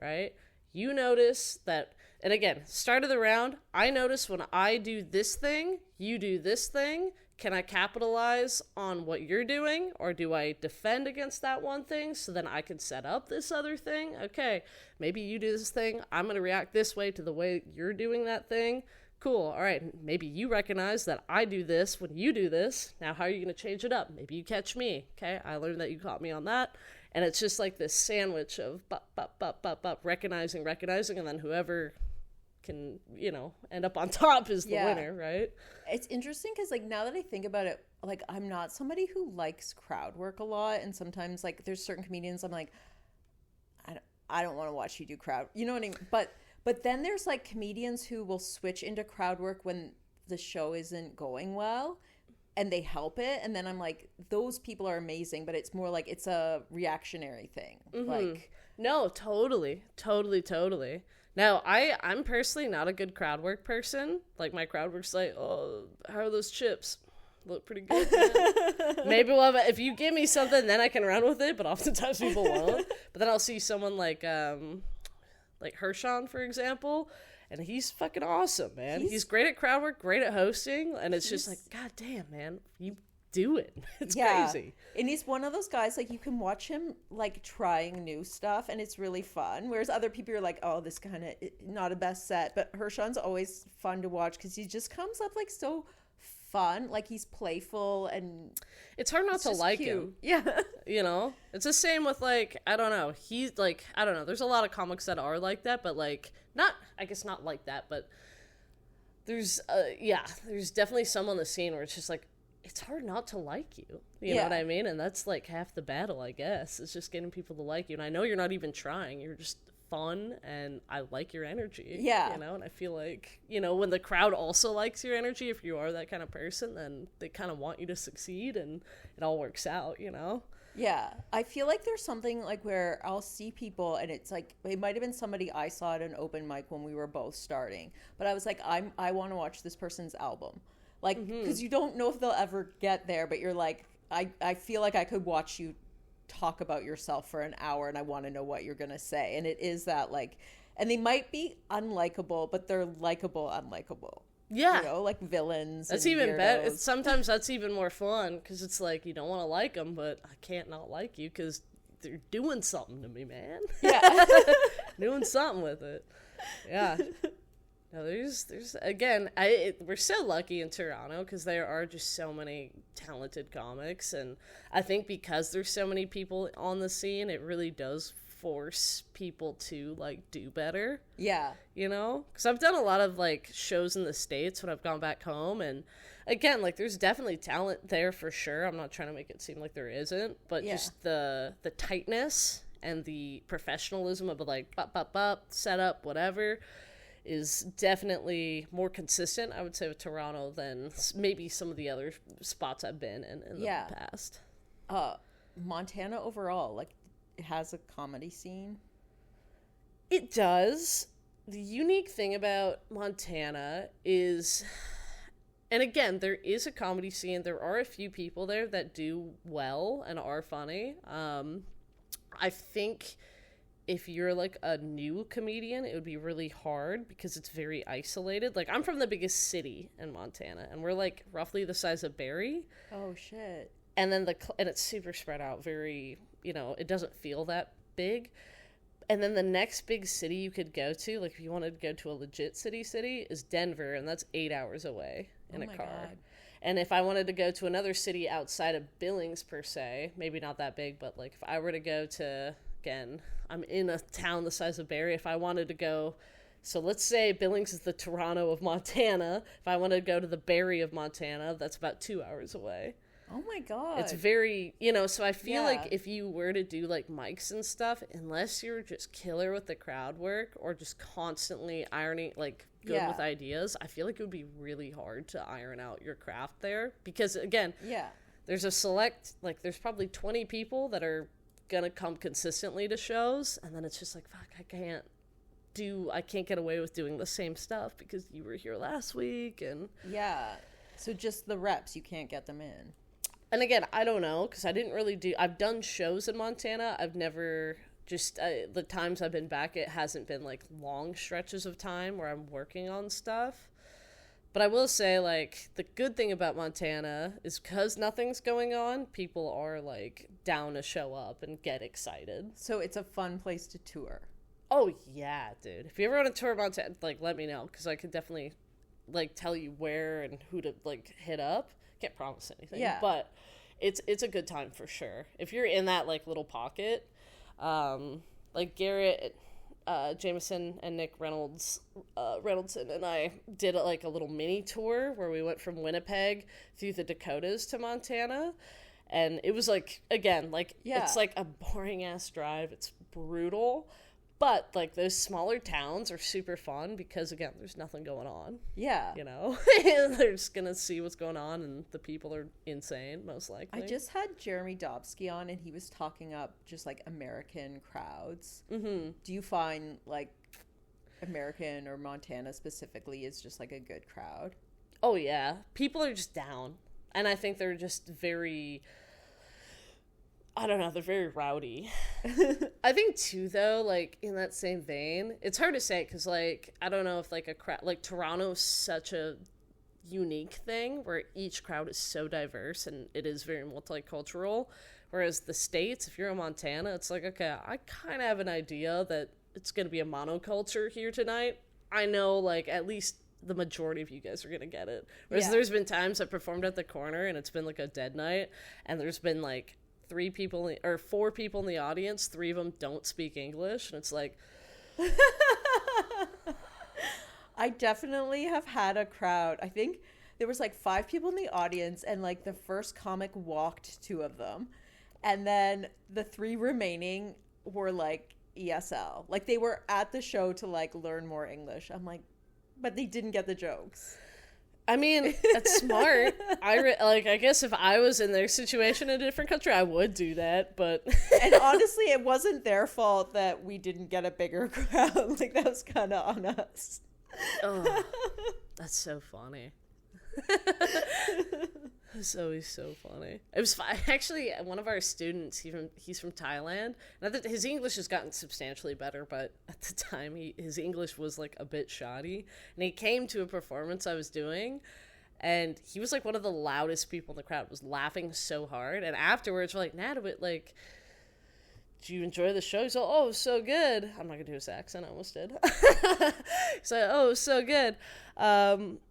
right? You notice that, and again, start of the round, I notice when I do this thing, you do this thing. Can I capitalize on what you're doing, or do I defend against that one thing so then I can set up this other thing? Okay, maybe you do this thing, I'm going to react this way to the way you're doing that thing. Cool, all right, maybe you recognize that I do this when you do this. Now how are you going to change it up? Maybe you catch me. Okay, I learned that you caught me on that. And it's just like this sandwich of recognizing, and then whoever can, you know, end up on top is the winner, right? It's interesting because, like, now that I think about it, like, I'm not somebody who likes crowd work a lot. And sometimes, like, there's certain comedians I'm like, I don't want to watch you do crowd. You know what I mean? But then there's, like, comedians who will switch into crowd work when the show isn't going well. And they help it, and then I'm like, those people are amazing, but it's more like it's a reactionary thing. Mm-hmm. Like, no, totally. Now, I'm personally not a good crowd work person. Like, my crowd work's like, oh, how are those chips? Look pretty good. Maybe we'll have if you give me something, then I can run with it, but oftentimes people won't. But then I'll see someone like Hershon, for example, and he's fucking awesome, man. He's great at crowd work, great at hosting, and it's just like, God damn, man, you do it. It's crazy. And he's one of those guys, like, you can watch him, like, trying new stuff, and it's really fun. Whereas other people are like, oh, this kind of not a best set. But Hershon's always fun to watch because he just comes up, like, so fun. Like, he's playful, and it's hard not to like him. Yeah. You know? It's the same with, like, I don't know. He's, like, I don't know. There's a lot of comics that are like that, but, like, not like that, but there's definitely some on the scene where it's just like, it's hard not to like you. You know what I mean? And that's like half the battle, I guess. It's just getting people to like you. And I know you're not even trying. You're just fun, and I like your energy. Yeah. You know, and I feel like, you know, when the crowd also likes your energy, if you are that kind of person, then they kind of want you to succeed, and it all works out, you know? Yeah, I feel like there's something like where I'll see people and it's like, it might have been somebody I saw at an open mic when we were both starting, but I was like, I want to watch this person's album. Like, because you don't know if they'll ever get there, but you're like, I feel like I could watch you talk about yourself for an hour and I want to know what you're going to say. And it is that, like, and they might be unlikable, but they're likable, unlikable. Yeah. You know, like villains. That's and even weirdos. better. Sometimes that's even more fun because it's like, you don't want to like them, but I can't not like you because they're doing something to me, man. Yeah. Doing something with it. Yeah. No, there's again, we're so lucky in Toronto because there are just so many talented comics, and I think because there's so many people on the scene, it really does force people to, like, do better. Yeah. You know? Because I've done a lot of, like, shows in the States when I've gone back home, and again, like, there's definitely talent there for sure. I'm not trying to make it seem like there isn't, but just the tightness and the professionalism of, like, set up, whatever, is definitely more consistent, I would say, with Toronto than maybe some of the other spots I've been in the past. Montana overall, like, it has a comedy scene. It does. The unique thing about Montana is, and again, there is a comedy scene. There are a few people there that do well and are funny. I think if you're, like, a new comedian, it would be really hard because it's very isolated. Like, I'm from the biggest city in Montana, and we're, like, roughly the size of Barrie. Oh, shit. And then and it's super spread out, very, you know, it doesn't feel that big. And then the next big city you could go to, like, if you wanted to go to a legit city, is Denver, and that's 8 hours away in a car. God. And if I wanted to go to another city outside of Billings per se, maybe not that big, but like if I were to go to, again, I'm in a town the size of Barrie, if I wanted to go, so let's say Billings is the Toronto of Montana. If I wanted to go to the Barrie of Montana, that's about 2 hours away. Oh my God. It's very, so I feel Yeah. like if you were to do like mics and stuff, unless you're just killer with the crowd work or just constantly ironing, like good Yeah. with ideas, I feel like it would be really hard to iron out your craft there. Because again, Yeah. there's a select, like there's probably 20 people that are gonna come consistently to shows, and then it's just like, fuck, I can't get away with doing the same stuff because you were here last week. And Yeah. So just the reps, you can't get them in. And again, I don't know, because I've done shows in Montana. I've never, the times I've been back, it hasn't been, like, long stretches of time where I'm working on stuff. But I will say, like, the good thing about Montana is because nothing's going on, people are, like, down to show up and get excited. So it's a fun place to tour. Oh, yeah, dude. If you ever want to tour Montana, like, let me know, because I could definitely, like, tell you where and who to, like, hit up. Can't promise anything, but it's a good time for sure. If you're in that like little pocket, like Garrett, Jameson, and Nick Reynoldsson and I did like a little mini tour where we went from Winnipeg through the Dakotas to Montana, and it was like, again, like it's like a boring ass drive. It's brutal. But, like, those smaller towns are super fun because, again, there's nothing going on. Yeah. They're just going to see what's going on, and the people are insane, most likely. I just had Jeremy Dobsky on, and he was talking up just, like, American crowds. Mm-hmm. Do you find, like, American or Montana specifically is just, like, a good crowd? Oh, yeah. People are just down. And I think they're just very... I don't know, they're very rowdy. I think, too, though, like, in that same vein, it's hard to say, because, like, I don't know if, like, like, Toronto's such a unique thing, where each crowd is so diverse, and it is very multicultural, whereas the States, if you're in Montana, it's like, okay, I kind of have an idea that it's going to be a monoculture here tonight. I know, like, at least the majority of you guys are going to get it. Whereas there's been times I performed at the corner, and it's been, like, a dead night, and there's been, like, 4 people in the audience, 3 of them don't speak English, and it's like I definitely have had a crowd. I think there was like 5 people in the audience, and like the first comic walked 2 of them, and then the 3 remaining were like ESL, like they were at the show to like learn more English. I'm like, but they didn't get the jokes. I mean, that's smart. I guess if I was in their situation in a different country, I would do that, but... And honestly, it wasn't their fault that we didn't get a bigger crowd. Like, that was kind of on us. Oh, that's so funny. It's always so funny. It was actually one of our students. He's from Thailand. Now that his English has gotten substantially better, but at the time his English was like a bit shoddy. And he came to a performance I was doing, and he was like one of the loudest people in the crowd. Was laughing so hard. And afterwards, we're like, Nat, did you enjoy the show? He's like, oh, so good. I'm not gonna do his accent. I almost did. He's like, oh, so good.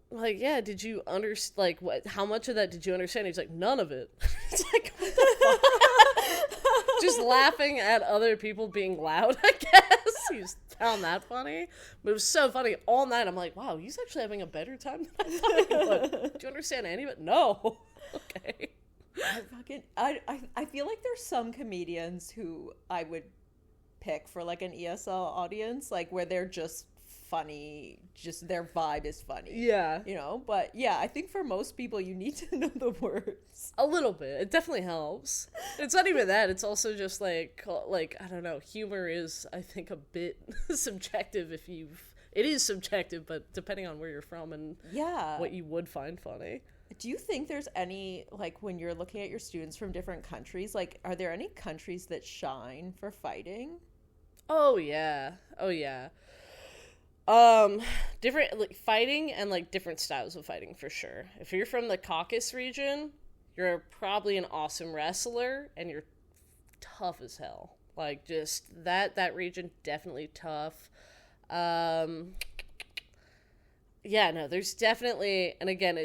Like, yeah, did you understand, like, how much of that did you understand? He's like, none of it. It's like, what the fuck? Just laughing at other people being loud, I guess. He just found that funny. But it was so funny all night. I'm like, wow, he's actually having a better time than I thought he would. Do you understand any of it? No. Okay. I feel like there's some comedians who I would pick for, like, an ESL audience, like, where they're just funny, just their vibe is funny. Yeah. But yeah, I think for most people you need to know the words. A little bit. It definitely helps. It's not even that. It's also just like I don't know, humor is, I think, a bit subjective it is subjective, but depending on where you're from and what you would find funny. Do you think there's any, like, when you're looking at your students from different countries, like, are there any countries that shine for fighting? Oh yeah. Different, like, fighting and, like, different styles of fighting for sure. If you're from the Caucasus region, you're probably an awesome wrestler, and you're tough as hell. Like, just that region, definitely tough. Yeah, no, there's definitely, and again,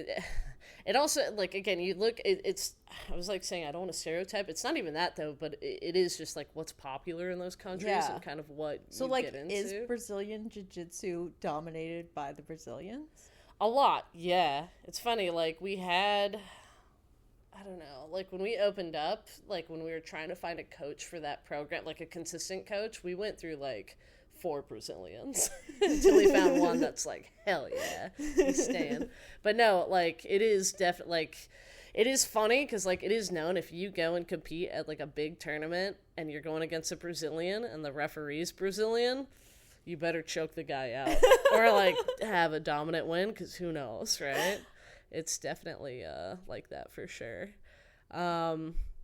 It also, like, again, you look, it's, I was like saying, I don't want to stereotype. It's not even that, though, but it is just, like, what's popular in those countries Yeah. and kind of what So, you like, get into. is Brazilian jiu-jitsu dominated by the Brazilians? A lot, yeah. It's funny, like, we had, I don't know, like, when we opened up, like, when we were trying to find a coach for that program, like, a consistent coach, we went through, like, 4 Brazilians until we found one that's like, hell yeah, he's staying. But no, like, it is definitely, like, it is funny because, like, it is known if you go and compete at, like, a big tournament and you're going against a Brazilian and the referee's Brazilian, you better choke the guy out or, like, have a dominant win, because who knows, right? It's definitely like that for sure.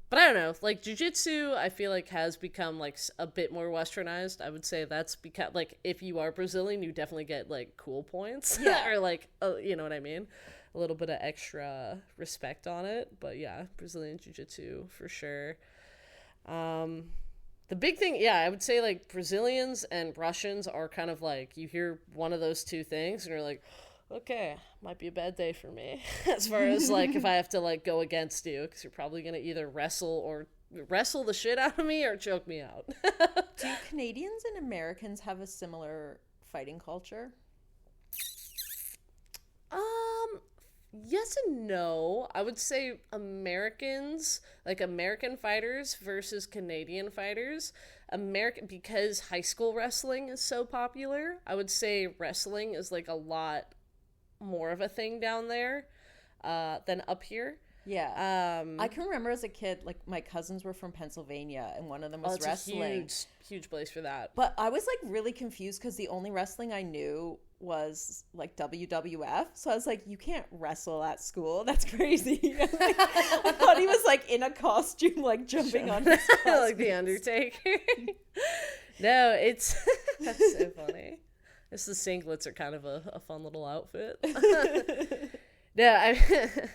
But I don't know, like, jiu-jitsu, I feel like has become, like, a bit more westernized. I would say that's because, like, if you are Brazilian, you definitely get, like, cool points. Yeah. Or, like, you know what I mean? A little bit of extra respect on it. But, yeah, Brazilian jiu-jitsu for sure. The big thing, yeah, I would say, like, Brazilians and Russians are kind of, like, you hear one of those two things, and you're like, okay, might be a bad day for me as far as, like, if I have to, like, go against you, because you're probably going to either wrestle the shit out of me or choke me out. Do Canadians and Americans have a similar fighting culture? Yes and no. I would say Americans, like, American fighters versus Canadian fighters. Because high school wrestling is so popular, I would say wrestling is, like, a lot more of a thing down there than up here. Yeah. I can remember as a kid, like, my cousins were from Pennsylvania and one of them was it's wrestling. a huge place for that. But I was, like, really confused because the only wrestling I knew was, like, WWF. So I was like, you can't wrestle at school. That's crazy. I thought he was, like, in a costume, like, jumping on his like the Undertaker. No, it's that's so funny. It's the singlets are kind of a fun little outfit. No, I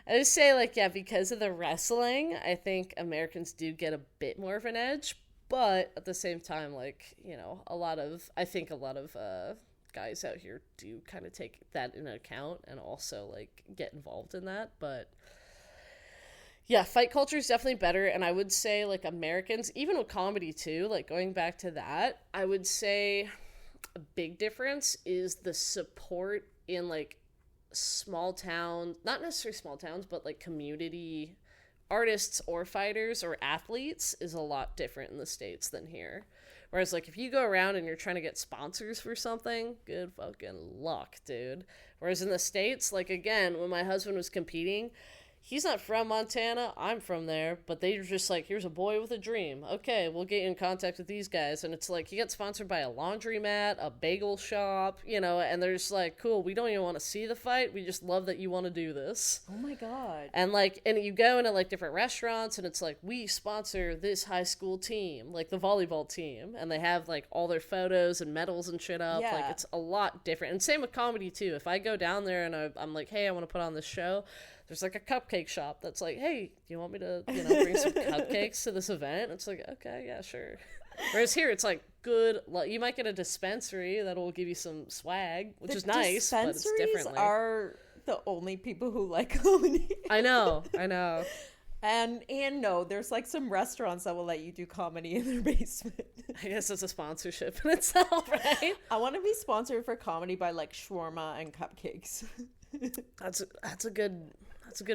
would say, like, yeah, because of the wrestling, I think Americans do get a bit more of an edge. But at the same time, like, you know, I think a lot of guys out here do kind of take that into account and also, like, get involved in that. But yeah, fight culture is definitely better. And I would say, like, Americans, even with comedy too, like, going back to that, I would say a big difference is the support in, like, small town, not necessarily small towns, but, like, community artists or fighters or athletes is a lot different in the States than here. Whereas, like, if you go around and you're trying to get sponsors for something, good fucking luck, dude. Whereas in the States, like, again, when my husband was competing, he's not from Montana, I'm from there, but they're just like, here's a boy with a dream. Okay, we'll get you in contact with these guys. And it's like, you get sponsored by a laundromat, a bagel shop, you know, and they're just like, cool, we don't even want to see the fight. We just love that you want to do this. Oh my God. And, like, and you go into, like, different restaurants and it's like, we sponsor this high school team, like the volleyball team. And they have, like, all their photos and medals and shit up. Yeah. Like, it's a lot different. And same with comedy too. If I go down there and I'm like, hey, I want to put on this show, there's, like, a cupcake shop that's like, hey, do you want me to, you know, bring some cupcakes to this event? It's like, okay, yeah, sure. Whereas here, it's like, you might get a dispensary that will give you some swag, which is nice, but it's differently. Dispensaries are the only people who like comedy. I know. And no, there's, like, some restaurants that will let you do comedy in their basement. I guess it's a sponsorship in itself, right? I want to be sponsored for comedy by, like, shawarma and cupcakes. That's a good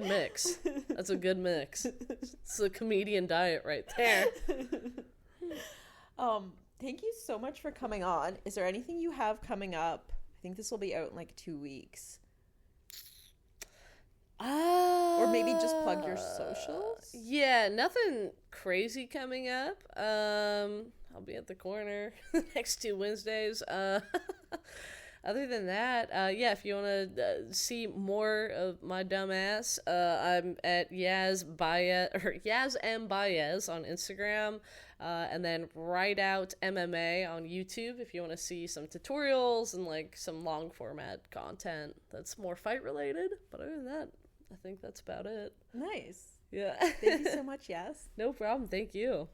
mix. That's a good mix. It's a comedian diet right there. Thank you so much for coming on. Is there anything you have coming up? I think this will be out in, like, 2 weeks. Or maybe just plug your socials. Yeah, nothing crazy coming up. I'll be at the corner the next 2 Wednesdays. Other than that, yeah, if you want to see more of my dumb ass, I'm at Yaz Baez, or Yaz M. Baez on Instagram, and then Write Out MMA on YouTube if you want to see some tutorials and, like, some long format content that's more fight related. But other than that, I think that's about it. Nice. Yeah. Thank you so much, Yaz. No problem. Thank you.